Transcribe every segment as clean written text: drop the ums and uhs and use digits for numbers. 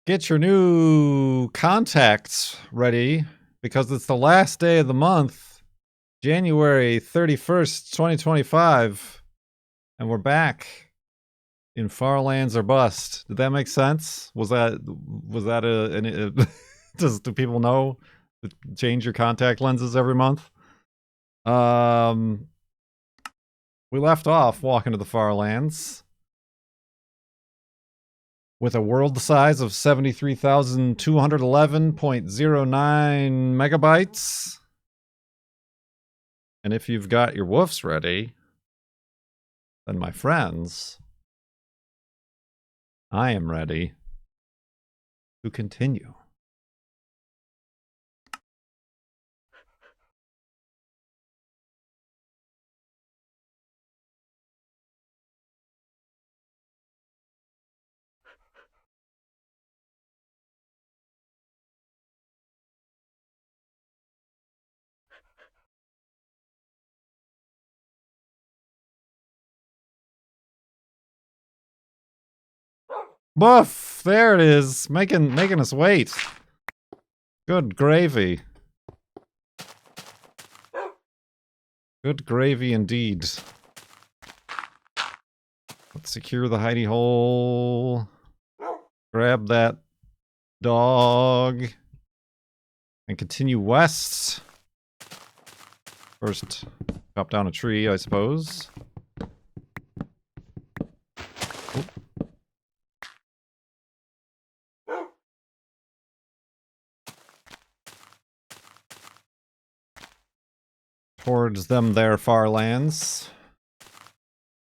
Get your new contacts ready because it's the last day of the month, January 31st, 2025, and we're back in Far Lands or Bust. Did that make sense? Was that do people know to change your contact lenses every month? We left off walking to the Far Lands with a world size of 73,211.09 megabytes. And if you've got your woofs ready, then my friends, I am ready to continue. Woof! There it is, making us wait. Good gravy. Good gravy indeed. Let's secure the hidey hole. Grab that dog. And continue west. First, chop down a tree, I suppose. Towards them there far lands.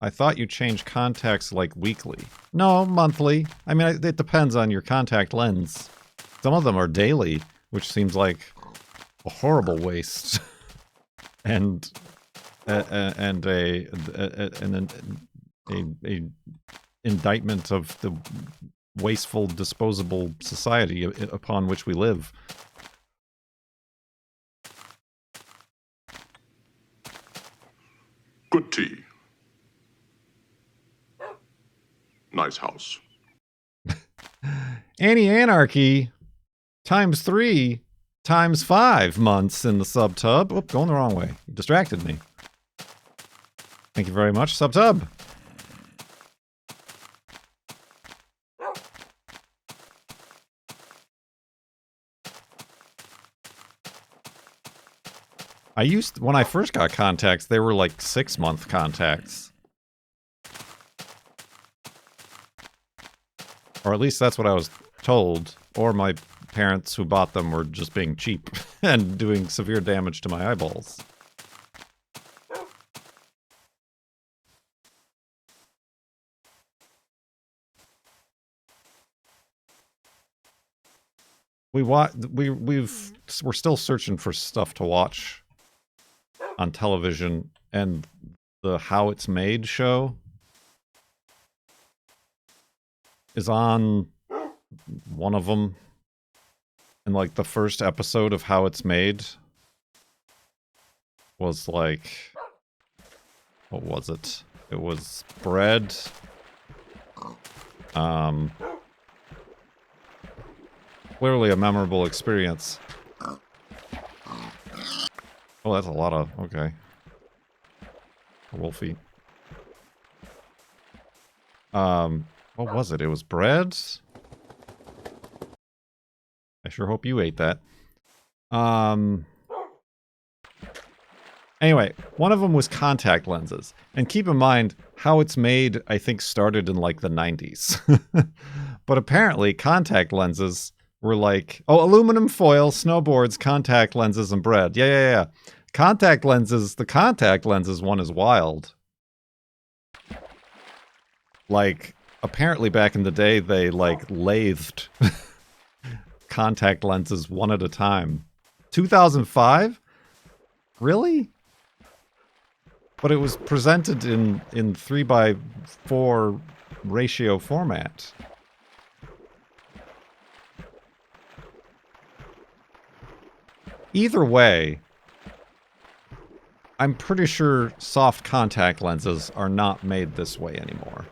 I thought you changed contacts like weekly. No, monthly. I mean, it depends on your contact lens. Some of them are daily, which seems like a horrible waste. and a indictment of the wasteful, disposable society upon which we live. Good tea. Nice house. Anti-anarchy times 3 times 5 months in the subtub. Oop, going the wrong way. You distracted me. Thank you very much, subtub. When I first got contacts, they were like 6-month contacts. Or at least that's what I was told. Or my parents who bought them were just being cheap and doing severe damage to my eyeballs. We're still searching for stuff to watch on television, and the How It's Made show is on one of them. And like the first episode of How It's Made was like, what was it? It was bread. Clearly a memorable experience. Oh, that's a lot of... okay. Wolfie. What was it? It was bread? I sure hope you ate that. Anyway, one of them was contact lenses. And keep in mind, How It's Made, I think, started in like the 90s. But apparently, contact lenses were like... oh, aluminum foil, snowboards, contact lenses, and bread. Yeah. Contact lenses, the contact lenses one is wild. Like, apparently back in the day, they, like, lathed contact lenses one at a time. 2005? Really? But it was presented in 3:4 ratio format. Either way, I'm pretty sure soft contact lenses are not made this way anymore.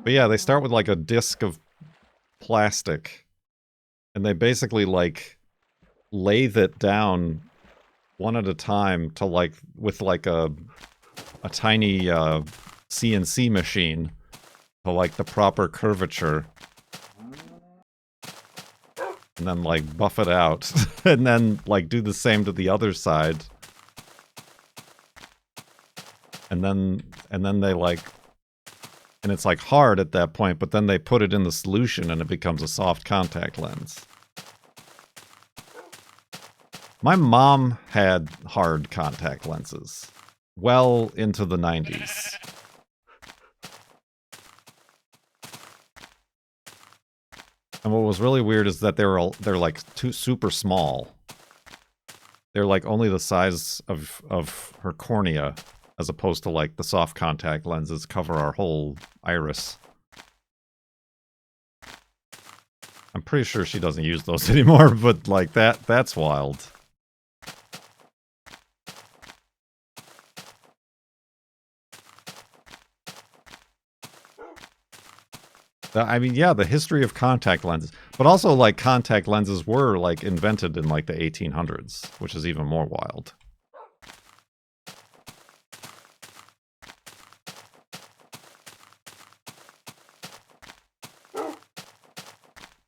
But yeah, they start with like a disc of plastic, and they basically like lathe it down one at a time to like with like a tiny CNC machine to like the proper curvature, and then like buff it out, and then like do the same to the other side, and then they like. And it's like hard at that point, but then they put it in the solution and it becomes a soft contact lens. My mom had hard contact lenses well into the 90s. And what was really weird is that they're like super small. They're like only the size of her cornea, as opposed to like the soft contact lenses cover our whole iris. I'm pretty sure she doesn't use those anymore, but like that's wild. I mean, yeah, the history of contact lenses, but also like contact lenses were like invented in like the 1800s, which is even more wild.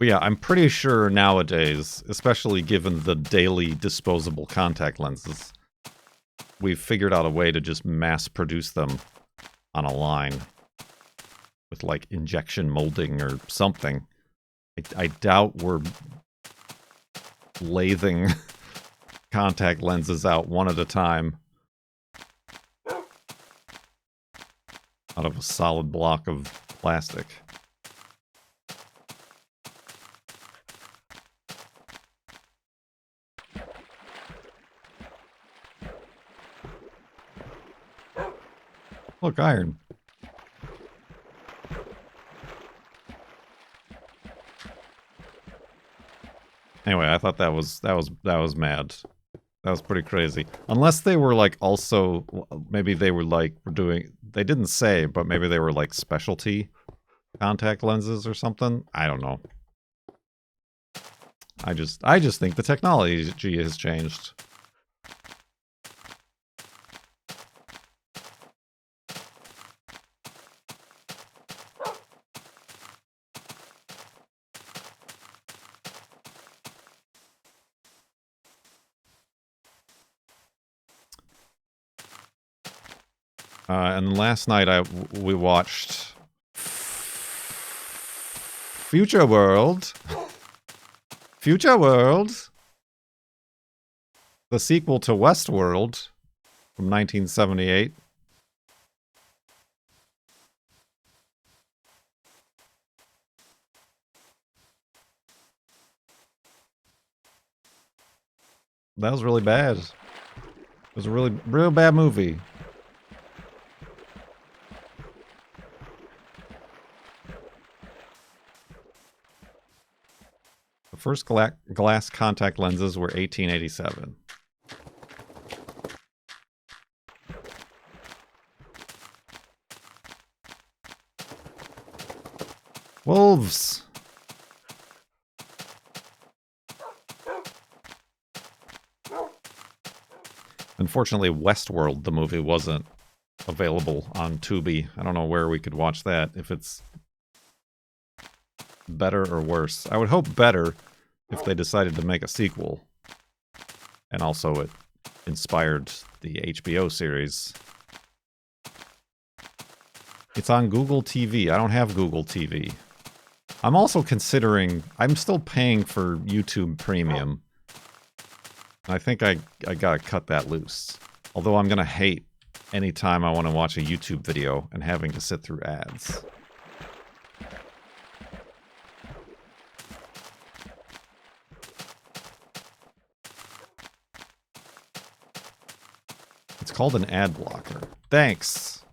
But yeah, I'm pretty sure nowadays, especially given the daily disposable contact lenses, we've figured out a way to just mass produce them on a line with like injection molding or something. I doubt we're lathing contact lenses out one at a time out of a solid block of plastic. Look, iron. Anyway, I thought that was mad. That was pretty crazy. Unless they were like also, maybe they were like doing. They didn't say, but maybe they were like specialty contact lenses or something. I don't know. I just think the technology has changed. And last night we watched Future World. Future World, the sequel to Westworld from 1978. That was really bad. It was a real bad movie. The first glass contact lenses were 1887. Wolves! Unfortunately, Westworld, the movie, wasn't available on Tubi. I don't know where we could watch that, if it's better or worse. I would hope better if they decided to make a sequel. And also it inspired the HBO series. It's on Google TV. I don't have Google TV. I'm also considering... I'm still paying for YouTube Premium. I think I gotta cut that loose. Although I'm gonna hate any time I want to watch a YouTube video and having to sit through ads. It's called an ad blocker. Thanks!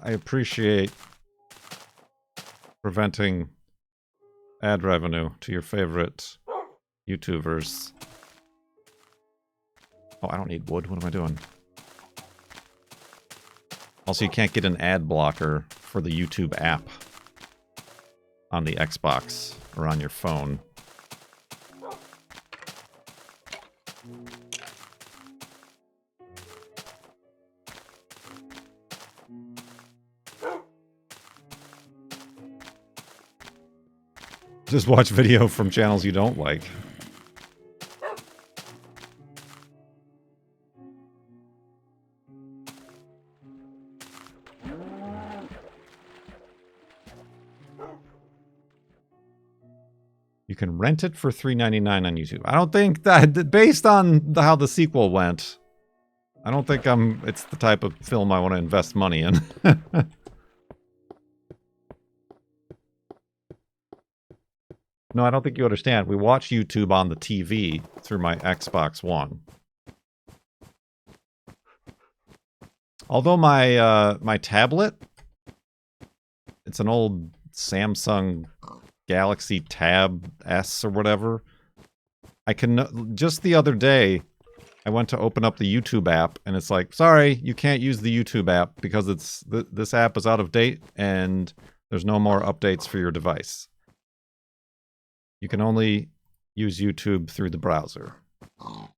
I appreciate preventing ad revenue to your favorite YouTubers. Oh, I don't need wood. What am I doing? Also, you can't get an ad blocker for the YouTube app on the Xbox or on your phone. Just watch video from channels you don't like. You can rent it for $3.99 on YouTube. I don't think that, based on how the sequel went, I don't think it's the type of film I want to invest money in. No, I don't think you understand. We watch YouTube on the TV through my Xbox One. Although my tablet, it's an old Samsung Galaxy Tab S or whatever. I can, just the other day, I went to open up the YouTube app and it's like, sorry, you can't use the YouTube app because this app is out of date and there's no more updates for your device. You can only use YouTube through the browser. I'm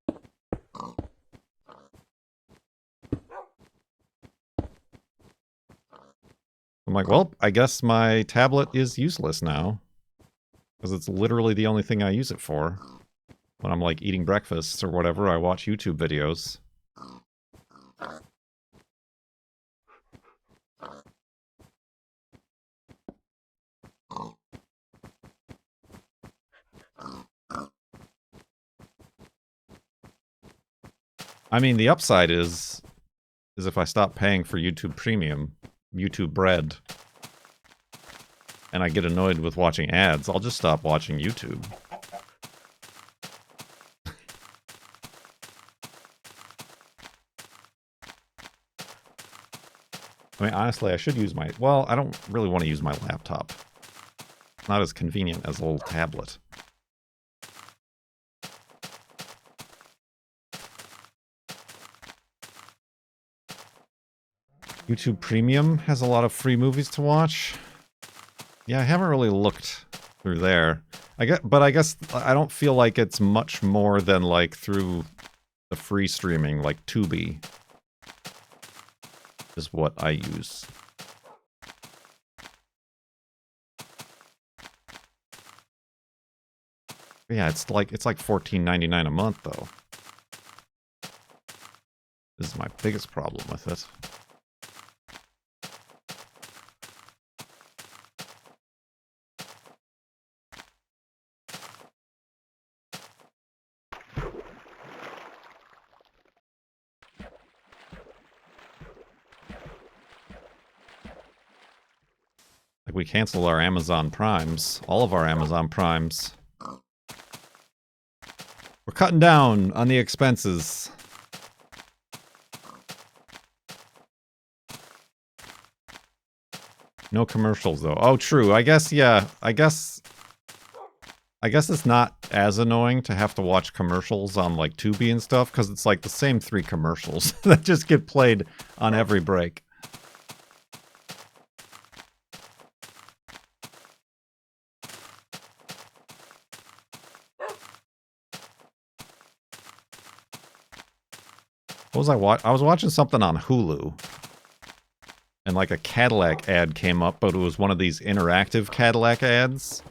like, well, I guess my tablet is useless now. Because it's literally the only thing I use it for. When I'm like eating breakfast or whatever, I watch YouTube videos. I mean, the upside is if I stop paying for YouTube Premium, YouTube Red, and I get annoyed with watching ads, I'll just stop watching YouTube. I mean, honestly, I should use my... Well, I don't really want to use my laptop. It's not as convenient as a little tablet. YouTube Premium has a lot of free movies to watch. Yeah, I haven't really looked through there. But I guess I don't feel like it's much more than like through the free streaming, like Tubi is what I use. Yeah, it's like $14.99 a month though. This is my biggest problem with it. Like, we canceled our Amazon Primes, all of our Amazon Primes. We're cutting down on the expenses. No commercials, though. Oh, true. I guess, yeah. I guess it's not as annoying to have to watch commercials on, like, Tubi and stuff, because it's, like, the same 3 commercials that just get played on every break. What was I watching? I was watching something on Hulu. And like a Cadillac ad came up, but it was one of these interactive Cadillac ads.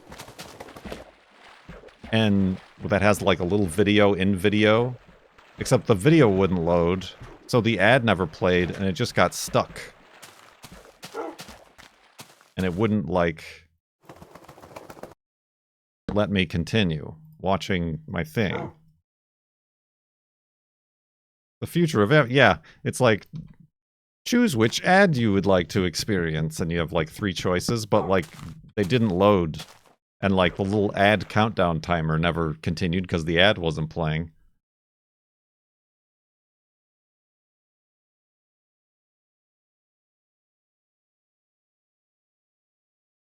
And that has like a little video in video. Except the video wouldn't load. So the ad never played and it just got stuck. And it wouldn't like let me continue watching my thing. The future of yeah, it's like choose which ad you would like to experience, and you have like 3 choices, but like they didn't load, and like the little ad countdown timer never continued because the ad wasn't playing.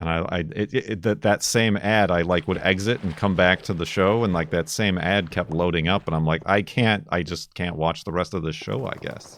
And that same ad, I like would exit and come back to the show, and like that same ad kept loading up, and I'm like, I just can't watch the rest of this show, I guess.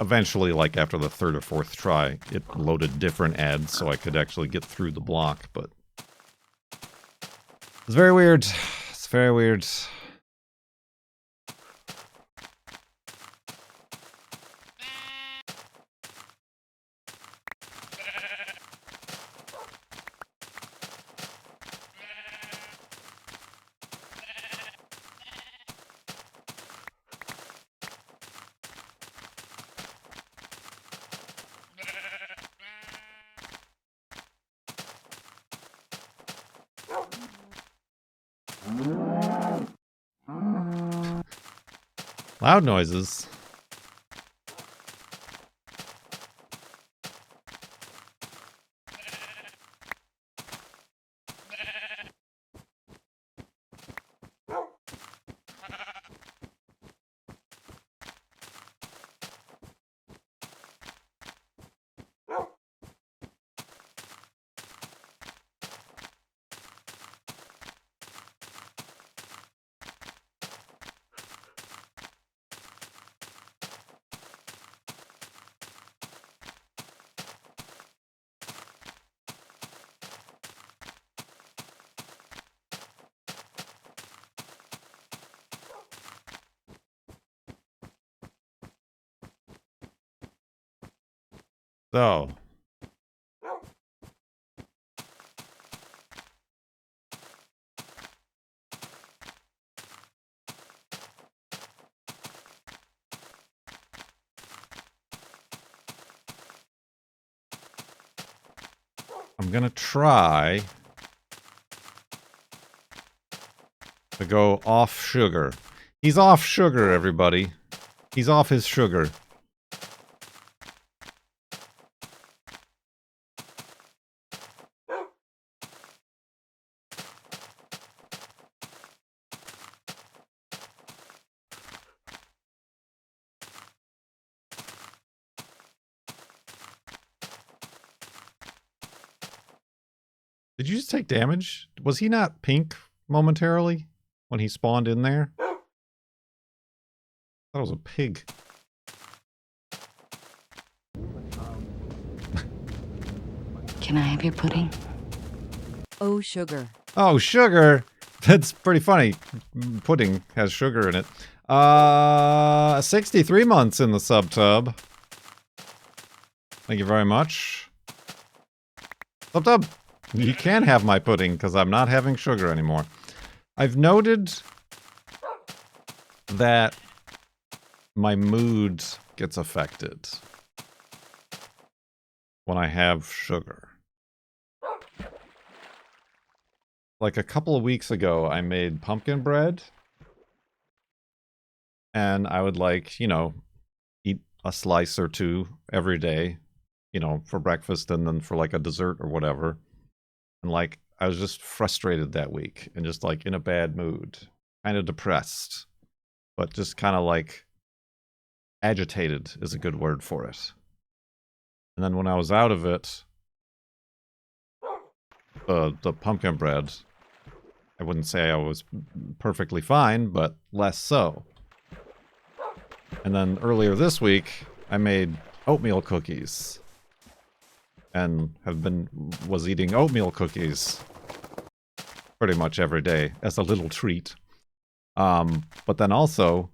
eventually, like after the third or fourth try, it loaded different ads so I could actually get through the block, but it's very weird. It's very weird. Loud noises. So, I'm gonna try to go off sugar. He's off sugar, everybody. He's off his sugar. Did you just take damage? Was he not pink momentarily when he spawned in there? That was a pig. Can I have your pudding? Oh, sugar. Oh, sugar! That's pretty funny. Pudding has sugar in it. 63 months in the subtub. Thank you very much. Subtub, you can have my pudding because I'm not having sugar anymore. I've noted that my mood gets affected when I have sugar. Like a couple of weeks ago, I made pumpkin bread. And I would like, you know, eat a slice or two every day, you know, for breakfast and then for like a dessert or whatever. And like, I was just frustrated that week and just like in a bad mood, kind of depressed, but just kind of like agitated is a good word for it. And then when I was out of it, the pumpkin bread, I wouldn't say I was perfectly fine, but less so. And then earlier this week, I made oatmeal cookies. And was eating oatmeal cookies pretty much every day as a little treat. But then also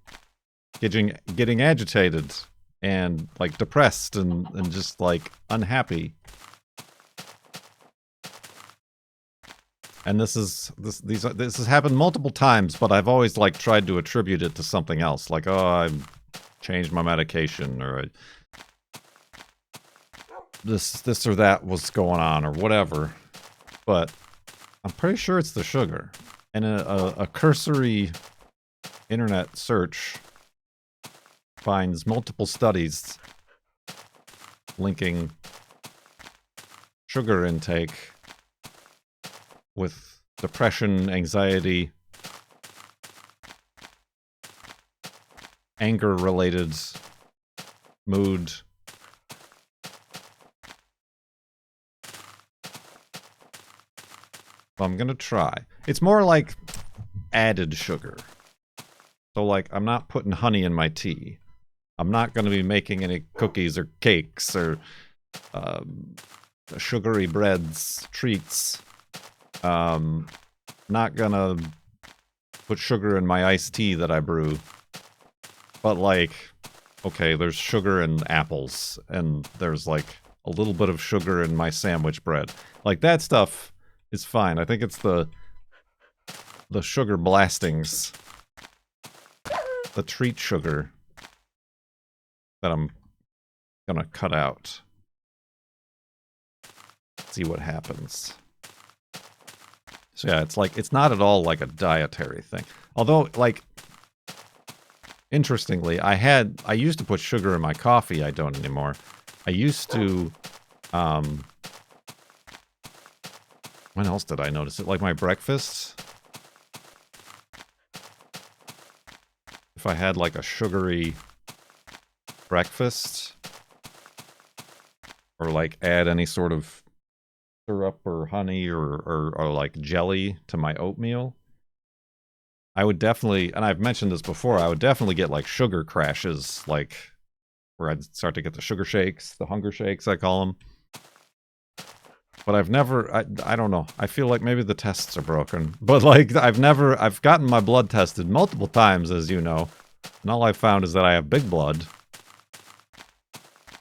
getting agitated and like depressed and just like unhappy. And this has happened multiple times, but I've always like tried to attribute it to something else. Like, oh, I've changed my medication, or this or that was going on, or whatever. But I'm pretty sure it's the sugar. And a cursory internet search finds multiple studies linking sugar intake with depression, anxiety, anger-related mood. I'm gonna try. It's more like added sugar. So like, I'm not putting honey in my tea. I'm not going to be making any cookies or cakes or sugary breads, treats. Not gonna put sugar in my iced tea that I brew. But like, okay, there's sugar in apples, and there's like a little bit of sugar in my sandwich bread. Like that stuff is fine. I think it's the sugar blastings, the treat sugar, that I'm gonna cut out. See what happens. So yeah, it's like, it's not at all like a dietary thing. Although, like, interestingly, I used to put sugar in my coffee. I don't anymore. I used to, when else did I notice it? Like my breakfast. If I had like a sugary breakfast, or like add any sort of syrup or honey or like jelly to my oatmeal, I would definitely, and I've mentioned this before, I would definitely get like sugar crashes, like where I'd start to get the sugar shakes, the hunger shakes, I call them. But I've never, I don't know, I feel like maybe the tests are broken. But like, I've gotten my blood tested multiple times, as you know, and all I've found is that I have big blood.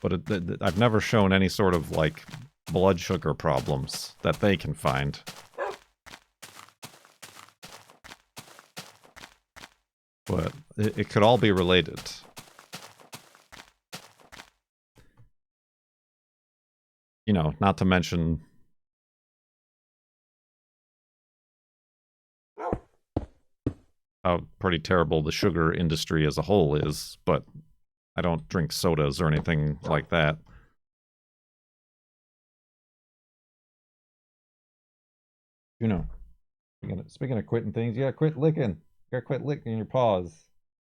But I've never shown any sort of like blood sugar problems that they can find. But it could all be related. You know, not to mention how pretty terrible the sugar industry as a whole is, but I don't drink sodas or anything like that. You know, speaking of quitting things, you gotta quit licking. You gotta quit licking your paws.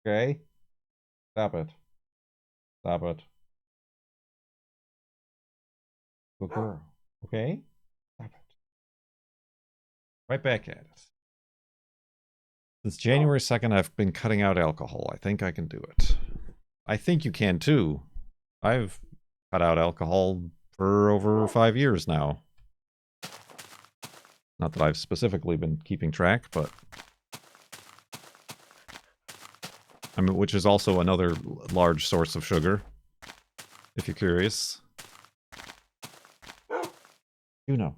Okay? Stop it. Stop it. Good girl. Okay? Stop it. Right back at it. Since January 2nd, I've been cutting out alcohol. I think I can do it. I think you can too. I've cut out alcohol for over 5 years now. Not that I've specifically been keeping track, but I mean, which is also another large source of sugar, if you're curious. You know.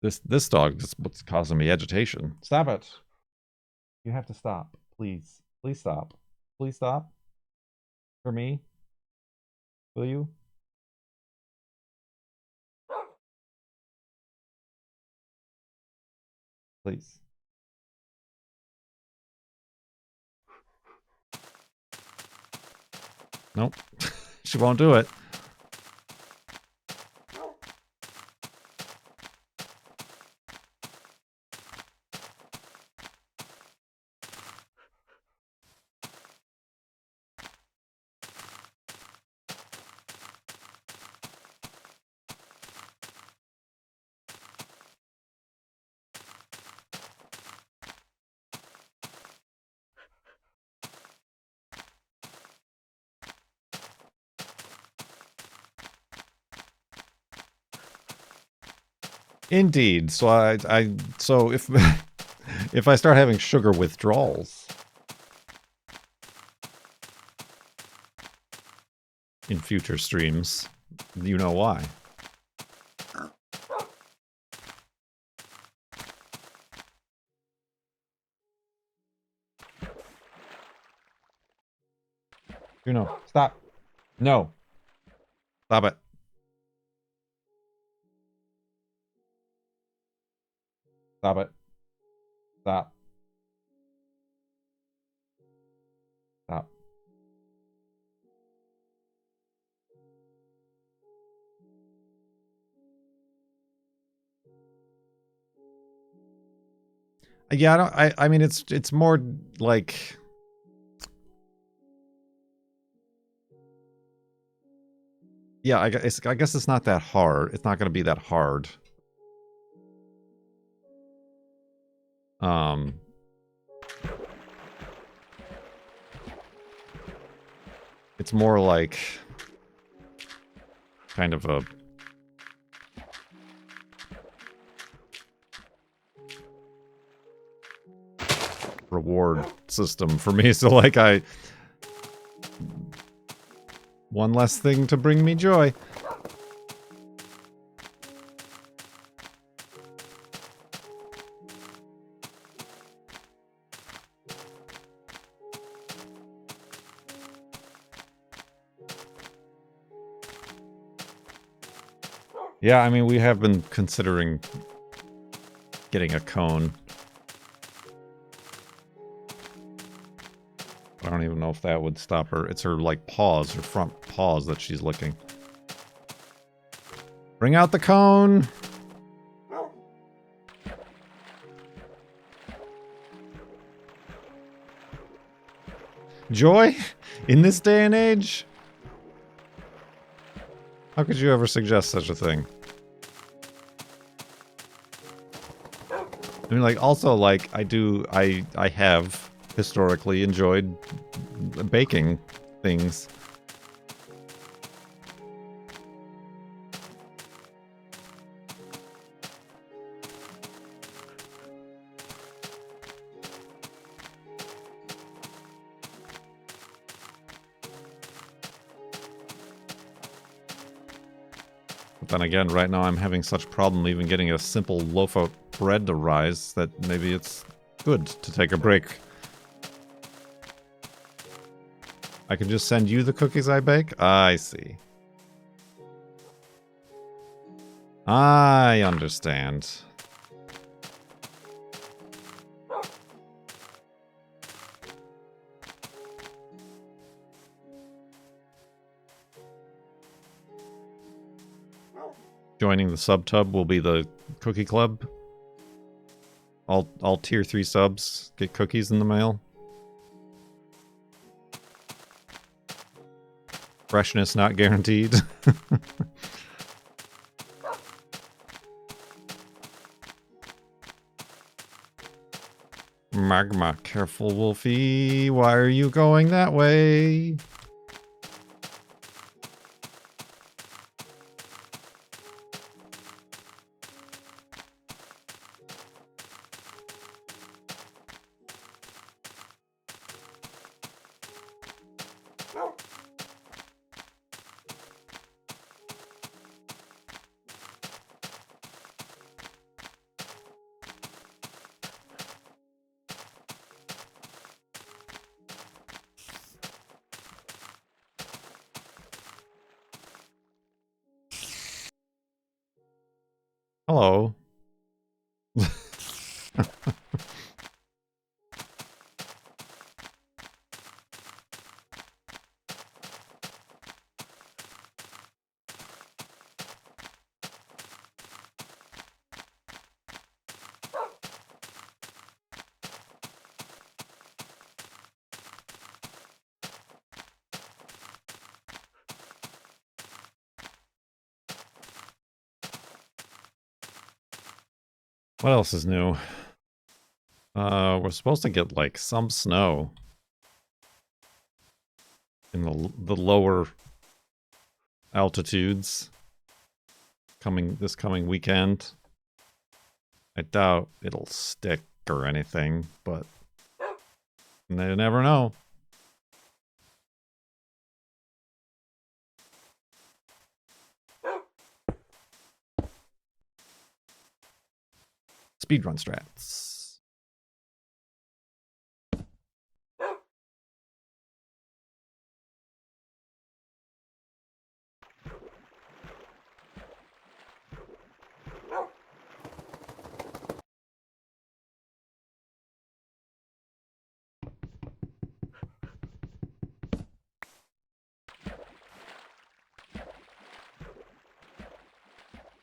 This dog is what's causing me agitation. Stop it. You have to stop. Please. Please stop. Please stop. For me. Will you? Please. Nope. She won't do it. Indeed. So so if if I start having sugar withdrawals in future streams, you know why. You know. Stop. No. Stop it. Stop it. Stop. Stop. Yeah, I mean it's more like yeah, I guess it's not that hard. It's not going to be that hard. It's more like kind of a reward system for me. So like one less thing to bring me joy. Yeah, I mean, we have been considering getting a cone. I don't even know if that would stop her. It's her, like, paws, her front paws that she's licking. Bring out the cone! Joy? In this day and age? How could you ever suggest such a thing? I mean, like, also, like, I have historically enjoyed baking things. But then again, right now I'm having such problem even getting a simple loaf of bread to rise that maybe it's good to take a break. I can just send you the cookies I bake? I see. I understand. Joining the sub tub will be the cookie club. All tier 3 subs get cookies in the mail. Freshness not guaranteed. Magma, careful, Wolfie. Why are you going that way? Hello. What else is new? We're supposed to get, like, some snow in the lower altitudes this coming weekend. I doubt it'll stick or anything, but you never know. Speedrun strats.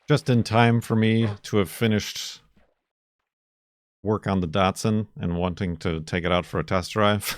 Just in time for me to have finished work on the Datsun and wanting to take it out for a test drive.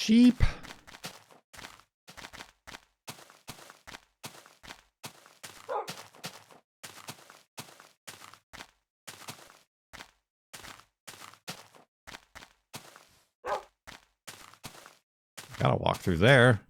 sheep. Gotta walk through there.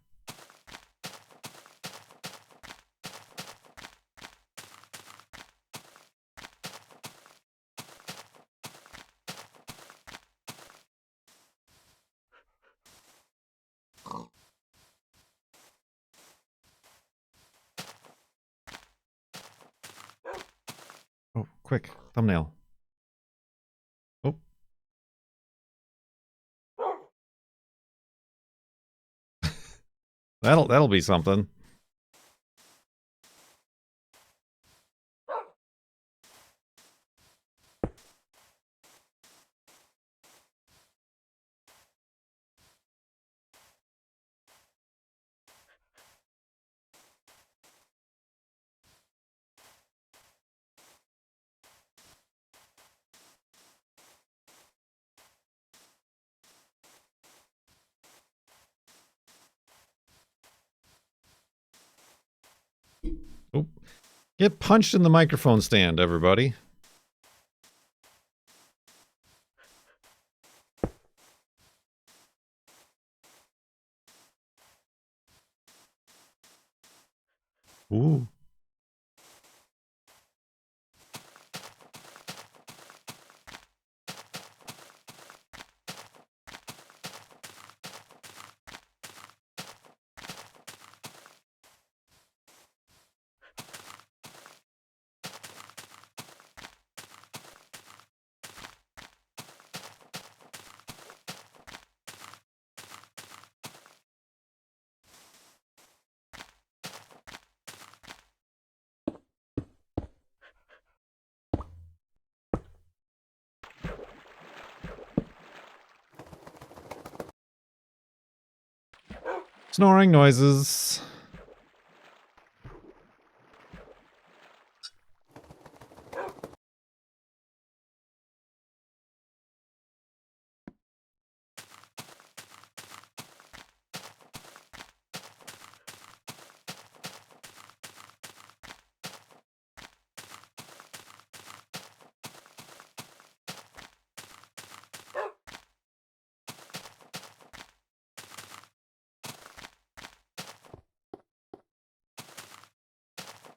Oh, quick. Thumbnail. Oh. That'll be something. Oh. Get punched in the microphone stand, everybody. Ooh. Snoring noises.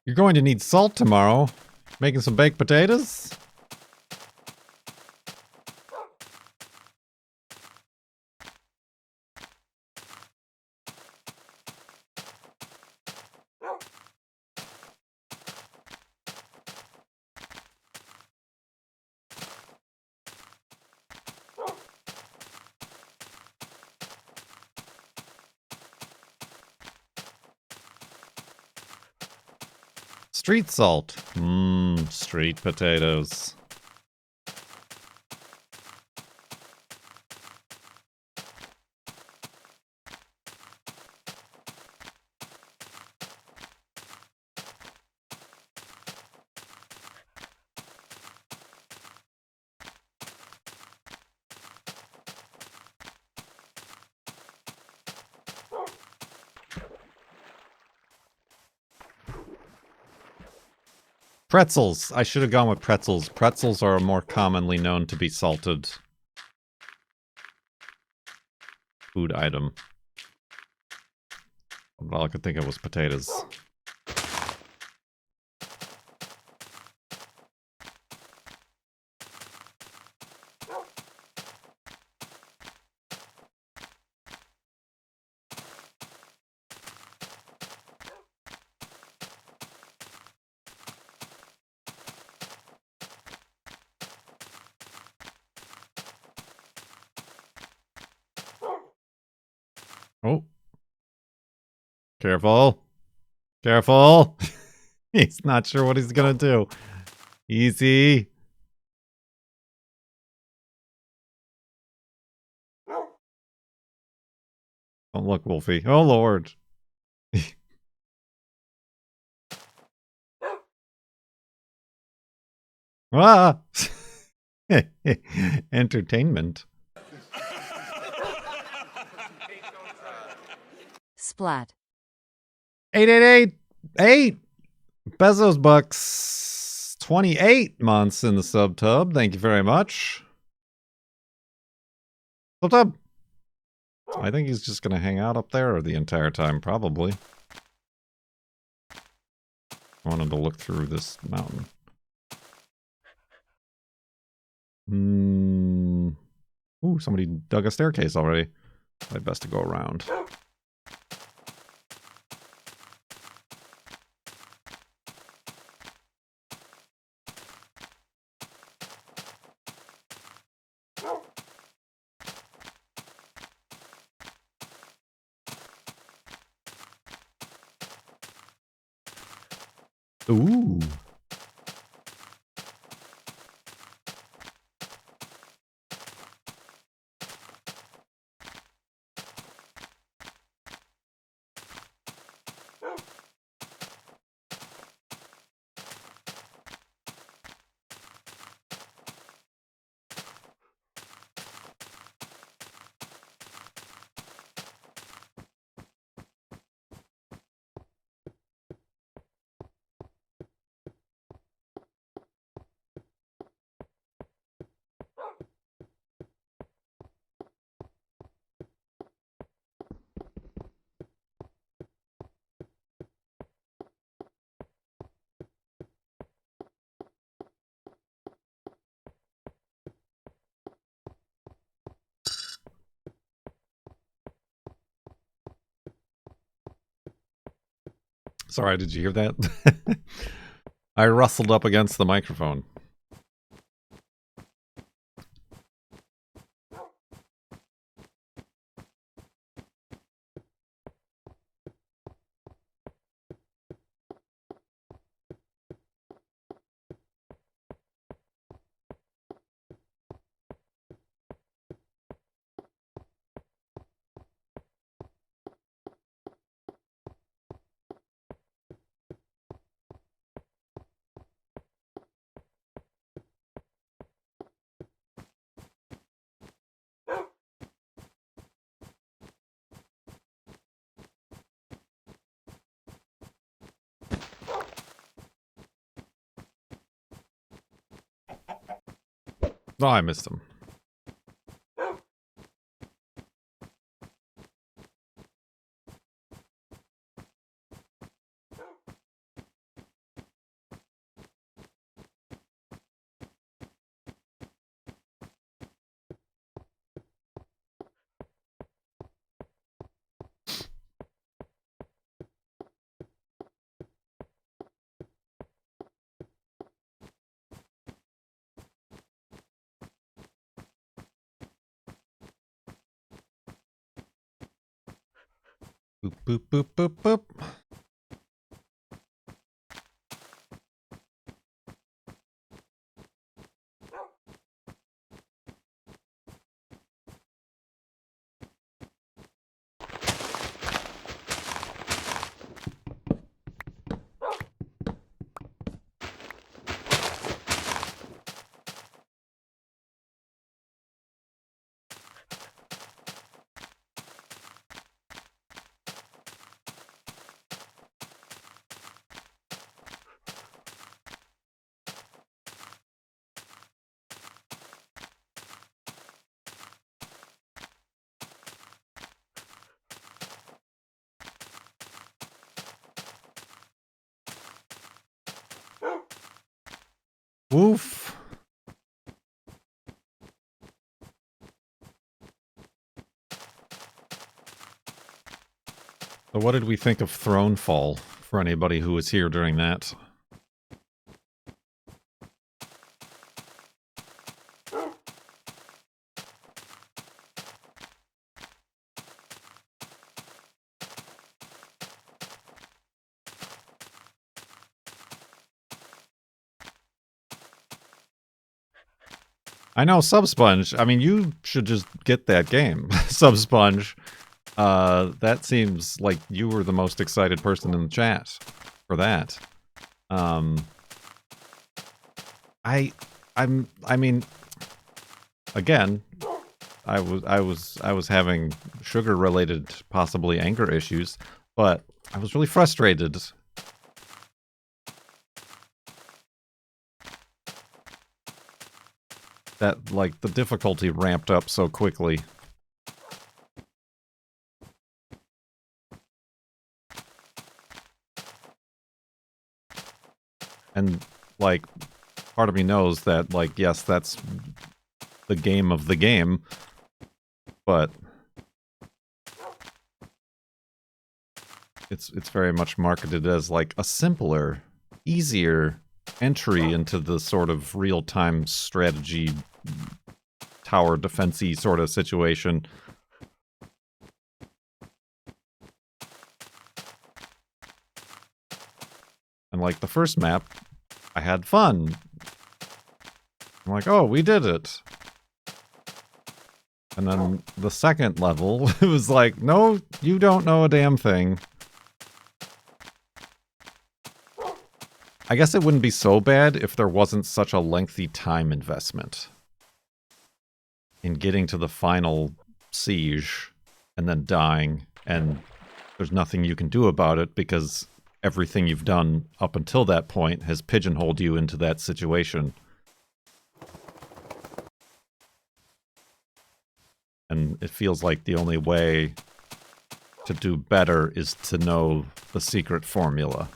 You're going to need salt tomorrow. Making some baked potatoes? Street salt. Mmm, street potatoes. Pretzels. I should have gone with pretzels. Pretzels are more commonly known to be salted food item. But all I could think of was potatoes. Oh. Careful. Careful. He's not sure what he's gonna do. Easy. Don't look, Wolfie. Oh, Lord. Ah! Entertainment. Splat. 8888 Bezos bucks. 28 months in the subtub. Thank you very much. Subtub. I think he's just going to hang out up there the entire time, probably. I wanted to look through this mountain. Ooh, somebody dug a staircase already. I'd best to go around. Ooh. Sorry, did you hear that? I rustled up against the microphone. Oh, I missed him. Boop, boop, boop, boop, boop. Woof. So what did we think of Thronefall, for anybody who was here during that? I know, Subsponge. I mean, you should just get that game, Subsponge. That seems like you were the most excited person in the chat for that. I mean, again, I was having sugar-related, possibly anger issues, but I was really frustrated. That, like, the difficulty ramped up so quickly. And, like, part of me knows that, like, yes, that's the game of the game, but it's very much marketed as, like, a simpler, easier entry into the sort of real-time strategy tower defense-y sort of situation. And, like, the first map, I had fun. I'm like, oh, we did it. And then the second level, it was like, no, you don't know a damn thing. I guess it wouldn't be so bad if there wasn't such a lengthy time investment in getting to the final siege and then dying, and there's nothing you can do about it because everything you've done up until that point has pigeonholed you into that situation. And it feels like the only way to do better is to know the secret formula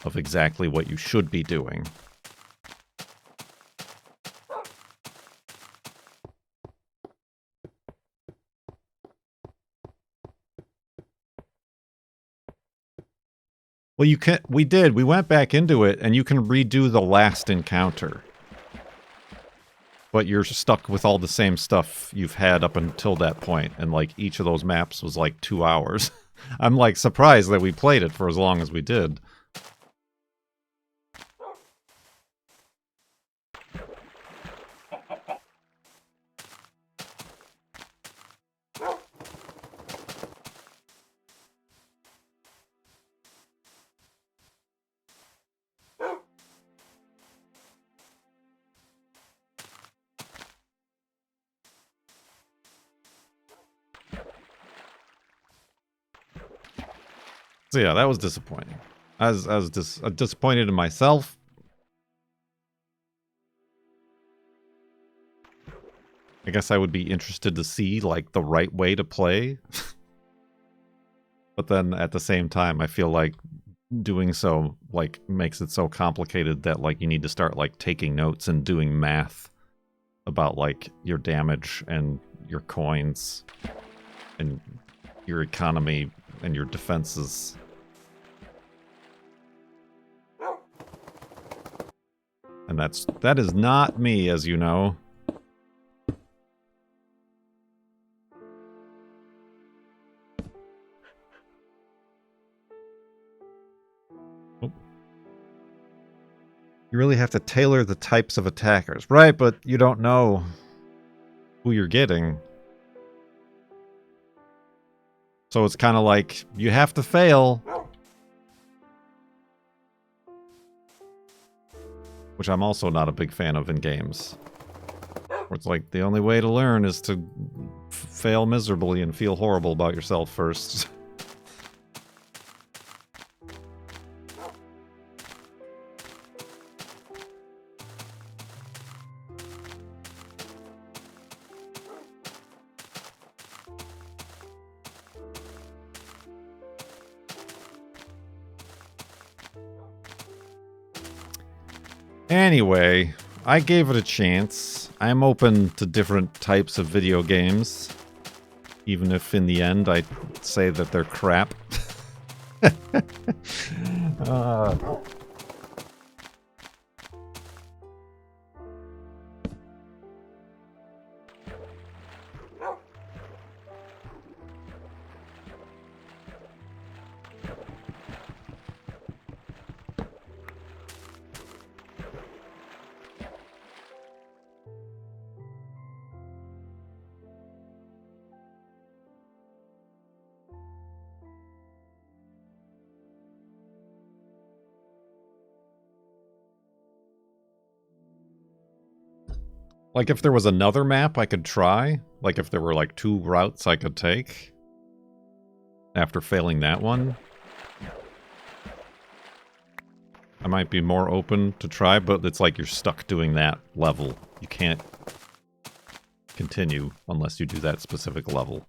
of exactly what you should be doing. Well, you can. We went back into it, and you can redo the last encounter. But you're stuck with all the same stuff you've had up until that point, and, like, each of those maps was, like, 2 hours. I'm, like, surprised that we played it for as long as we did. So yeah, that was disappointing. I was disappointed in myself. I guess I would be interested to see, like, the right way to play. But then at the same time, I feel like doing so, like, makes it so complicated that, like, you need to start, like, taking notes and doing math about, like, your damage and your coins and your economy and your defenses. And that is not me, as you know. Oh. You really have to tailor the types of attackers. Right, but you don't know who you're getting. So it's kind of like, you have to fail. Which I'm also not a big fan of in games. Where it's like, the only way to learn is to fail miserably and feel horrible about yourself first. Anyway, I gave it a chance. I'm open to different types of video games. Even if in the end I say that they're crap. Like, if there was another map I could try, Like if there were like 2 routes I could take after failing that one, I might be more open to try, but it's like you're stuck doing that level. You can't continue unless you do that specific level.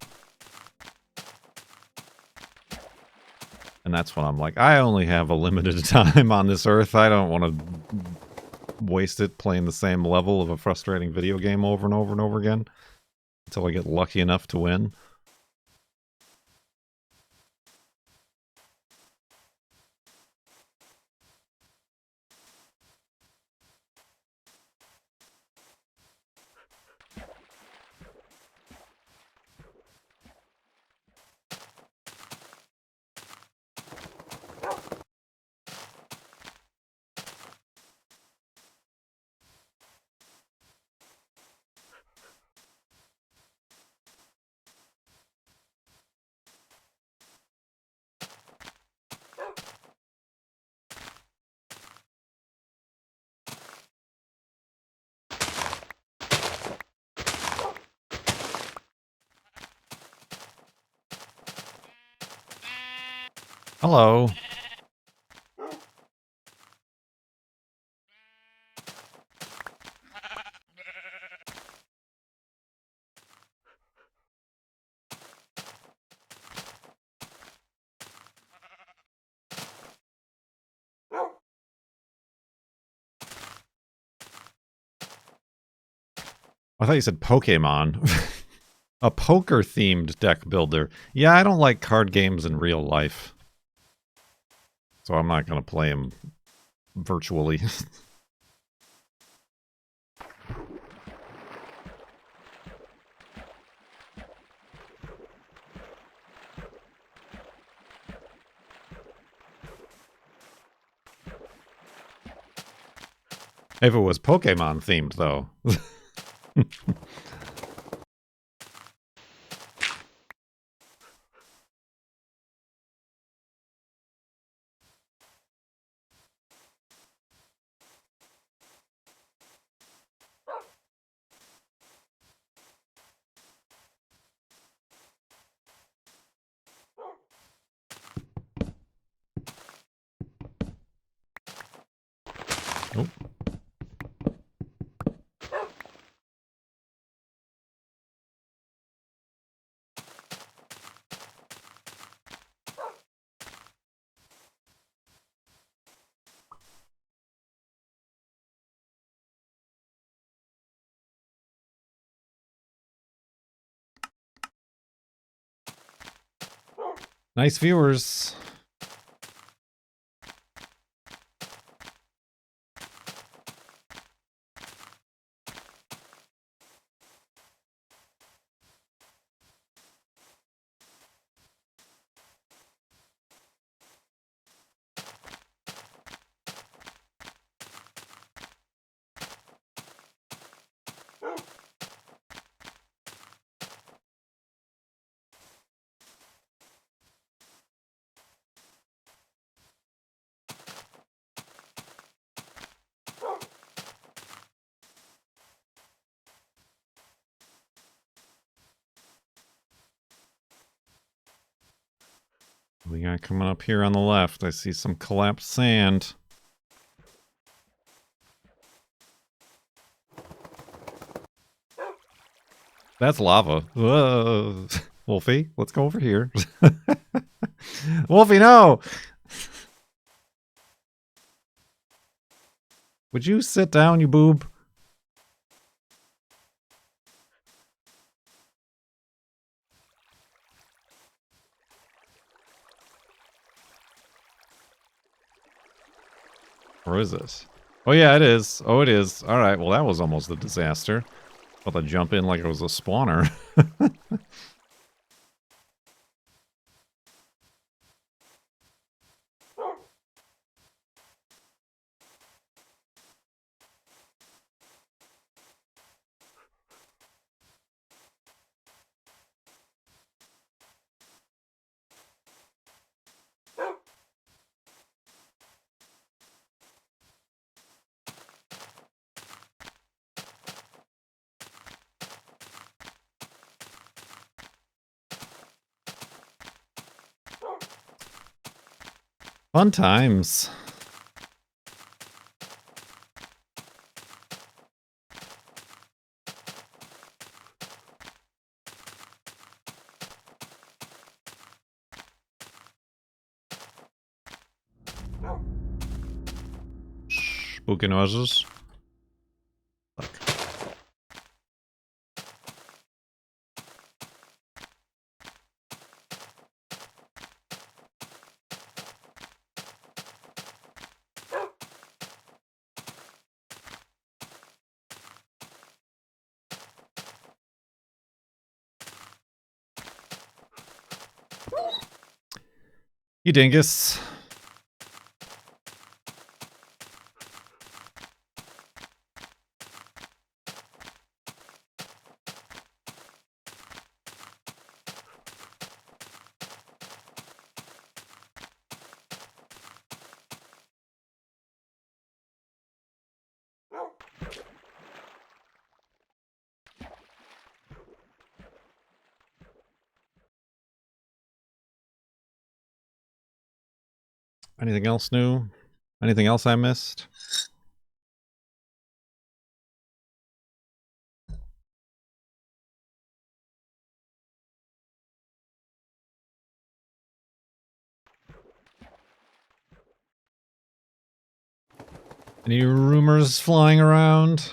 And that's when I'm like, I only have a limited time on this earth. I don't want to waste it playing the same level of a frustrating video game over and over and over again until I get lucky enough to win. Hello. I thought you said Pokemon. A poker-themed deck builder. Yeah, I don't like card games in real life. So I'm not going to play them virtually. If it was Pokemon-themed, though. Oh. Nice viewers. We got coming up here on the left. I see some collapsed sand. That's lava. Whoa. Wolfie, let's go over here. Wolfie, no! Would you sit down, you boob? Or is this? Oh yeah, it is. Oh, it is. Alright, well that was almost a disaster. About to jump in like it was a spawner. Fun times. Spooky noises. Fuck. You dingus. Anything else new? Anything else I missed? Any rumors flying around?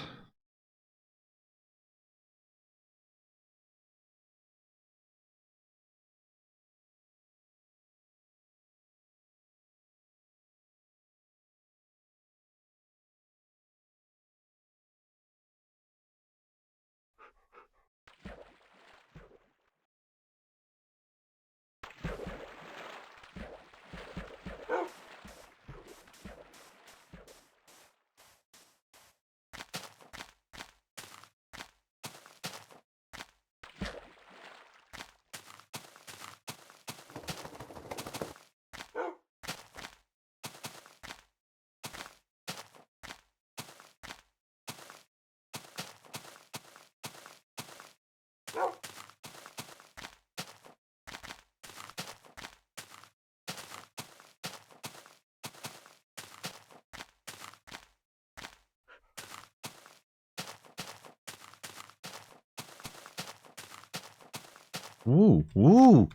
Ooh, ooh.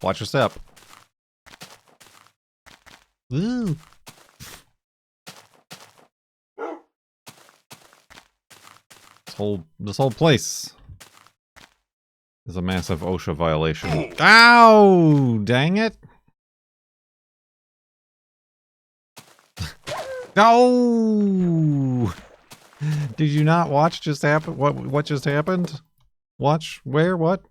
Watch your step. Ooh. This whole place is a massive OSHA violation. Ow! Dang it! No! Did you not watch just happen? What just happened? Watch where? What?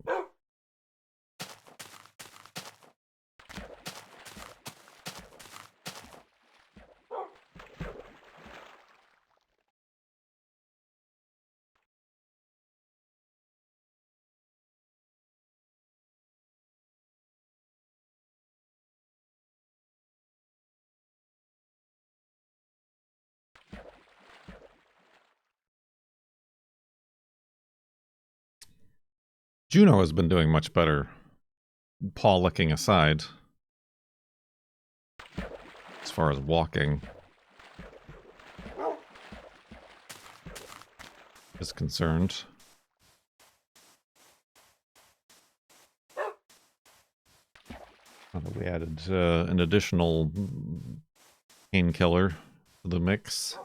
Juno has been doing much better, paw licking aside, as far as walking is concerned. We added an additional painkiller to the mix.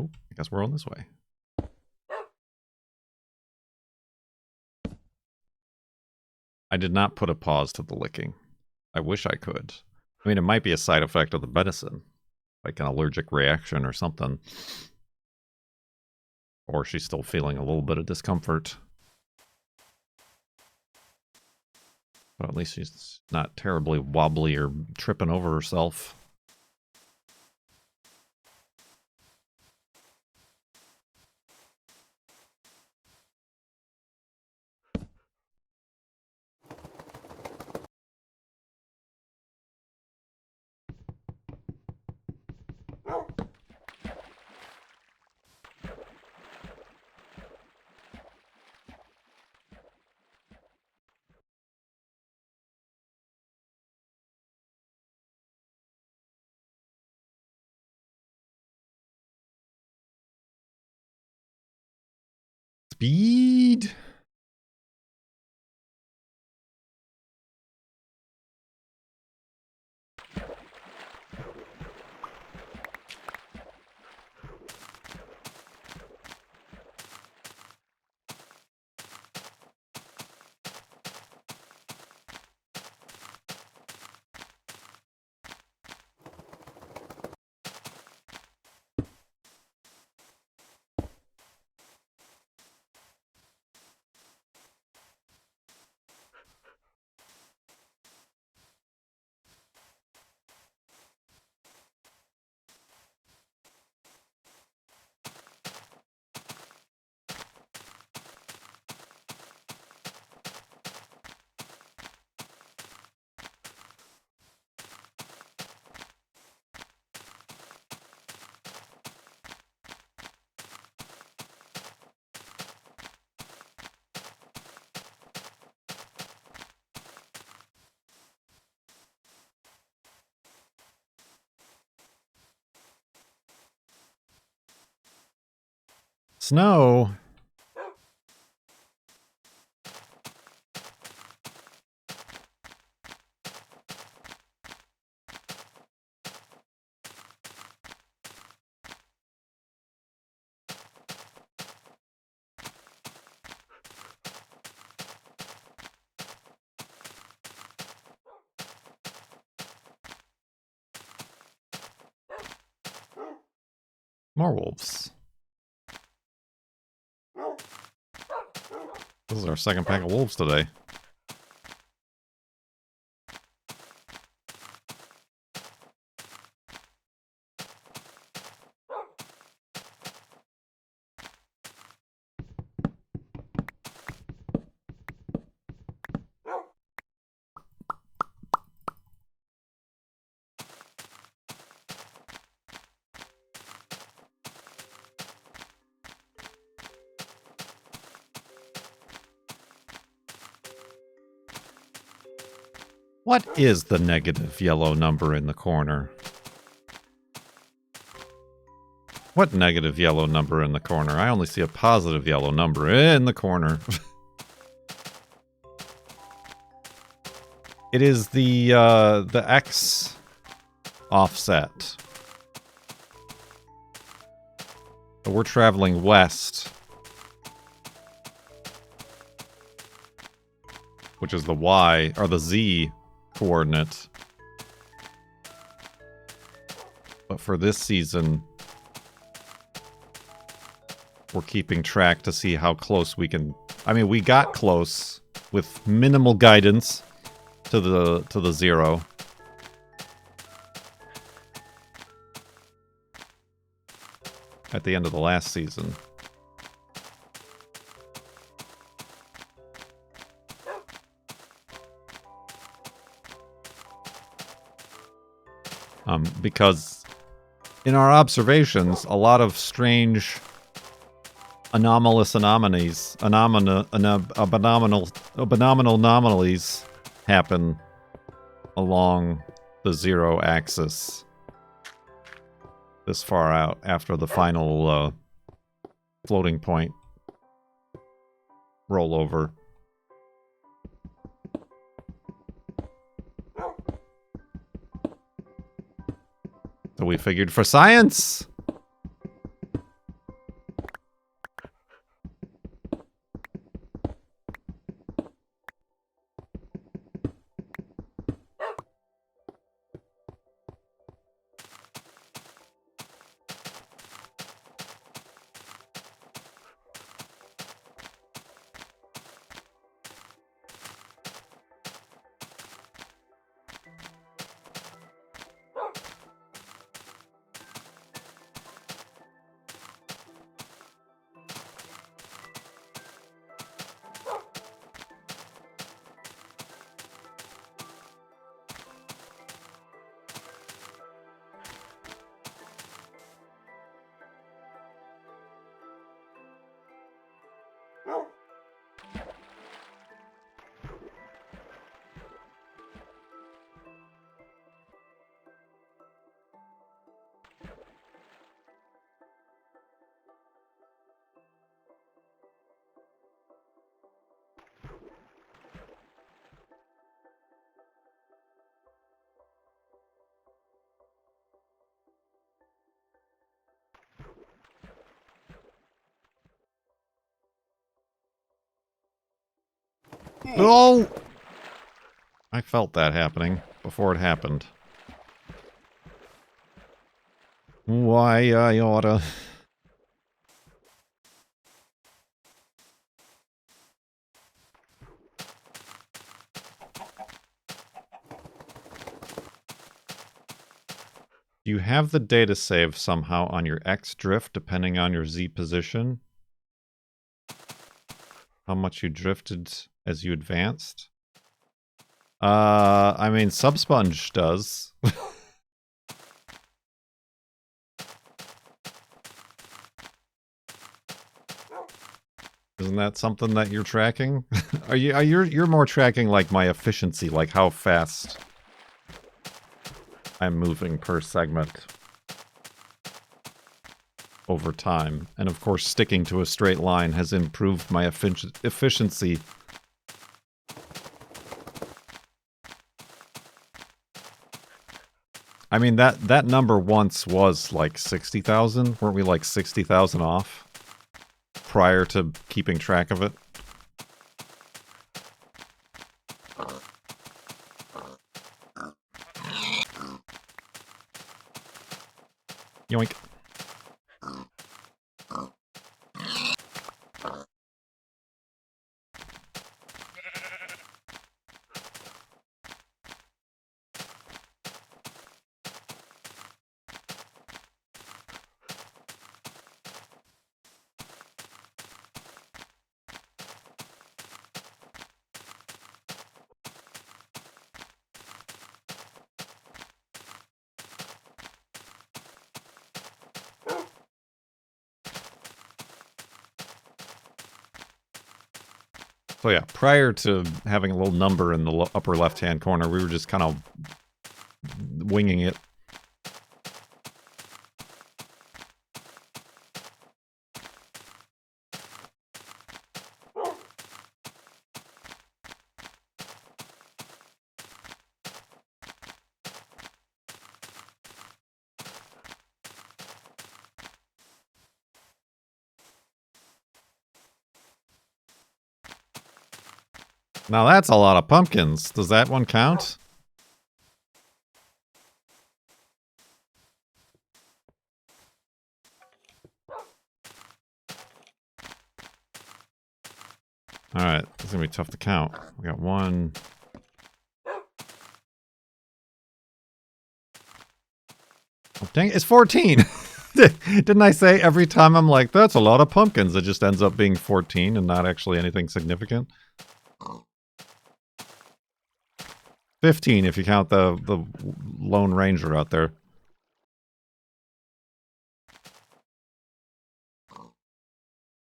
Oh, I guess we're on this way. I did not put a pause to the licking. I wish I could. I mean, it might be a side effect of the medicine, like an allergic reaction or something. Or she's still feeling a little bit of discomfort. But at least she's not terribly wobbly or tripping over herself. Speed. Snow. More wolves. This is our second pack of wolves today. What is the negative yellow number in the corner? What negative yellow number in the corner? I only see a positive yellow number in the corner. It is the X offset. But we're traveling west, which is the Y, or the Z coordinate. But for this season, we're keeping track to see how close we can... I mean, we got close with minimal guidance to the zero. At the end of the last season. Because in our observations, a lot of strange anomalous anomalies, phenomenal anomalies happen along the zero axis this far out after the final floating point rollover. So we figured for science! Oh! I felt that happening before it happened. Why I oughta... You have the data save somehow on your X drift depending on your Z position. How much you drifted as you advanced. I mean, Subsponge does. Isn't that something that you're tracking? You're more tracking like my efficiency, like how fast I'm moving per segment over time. And of course, sticking to a straight line has improved my efficiency. I mean, that number once was like 60,000. Weren't we like 60,000 off prior to keeping track of it? Yoink. So yeah, prior to having a little number in the upper left-hand corner, we were just kind of winging it. Now that's a lot of pumpkins. Does that one count? Alright, it's gonna be tough to count. We got one. Oh, dang it, it's 14! Didn't I say every time I'm like, that's a lot of pumpkins, it just ends up being 14 and not actually anything significant? 15 if you count the Lone Ranger out there.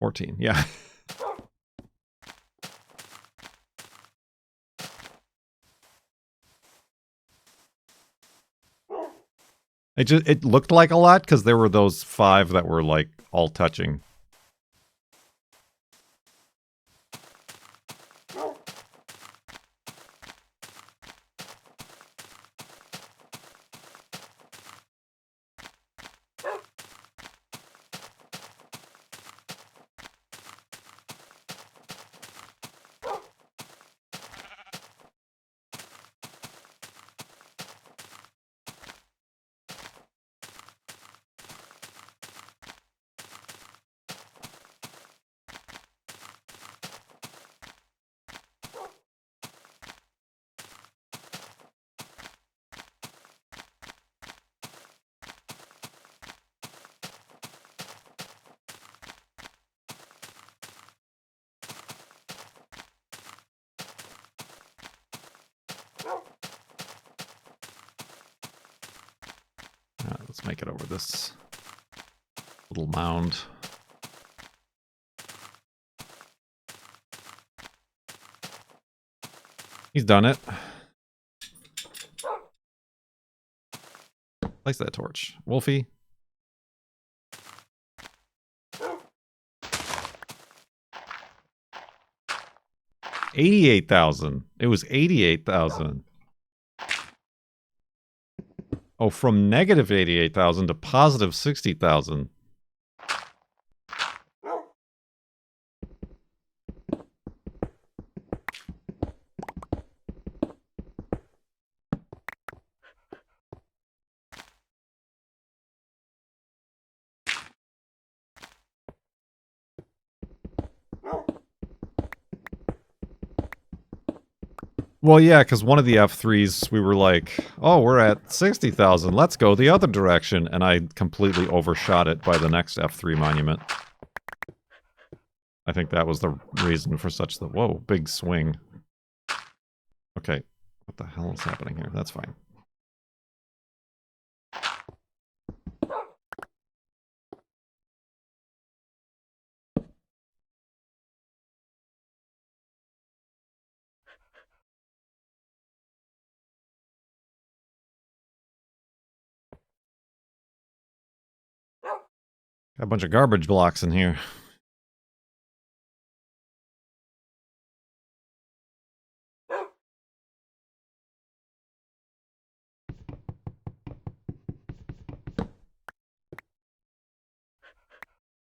$14, yeah. It looked like a lot because there were those 5 that were like all touching. Let's make it over this little mound. He's done it. Place that torch. Wolfie. $88,000. It was 88,000. Oh, from negative 88,000 to positive 60,000. Well, yeah, because one of the F3s, we were like, oh, we're at 60,000. Let's go the other direction. And I completely overshot it by the next F3 monument. I think that was the reason for such the... Whoa, big swing. Okay, what the hell is happening here? That's fine. Got a bunch of garbage blocks in here.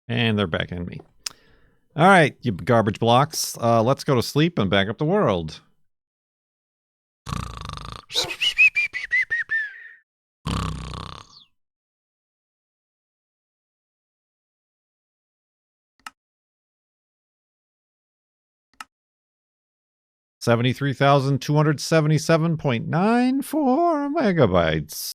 And they're back in me. All right, you garbage blocks. Let's go to sleep and back up the world. $73,277.94 megabytes.